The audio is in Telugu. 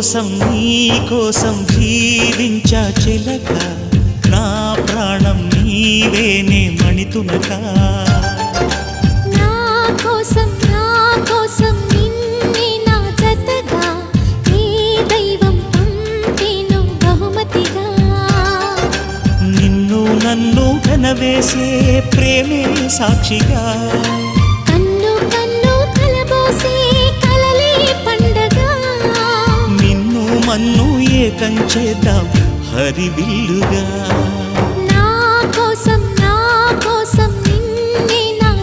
నీ కోసం జీవించా చిలక నా ప్రాణం నీవేనే మణితునక నా కోసం నిన్నే నా జతగా నీ దైవం పంపేను బహుమతిగా నిన్ను నన్ను కనవేసే ప్రేమే సాక్షిగా కన్ను కన్ను కలబోసే కలలే పండగ నిన్ను మన్ను ఏకం చేద్దాం హరివిల్లుగా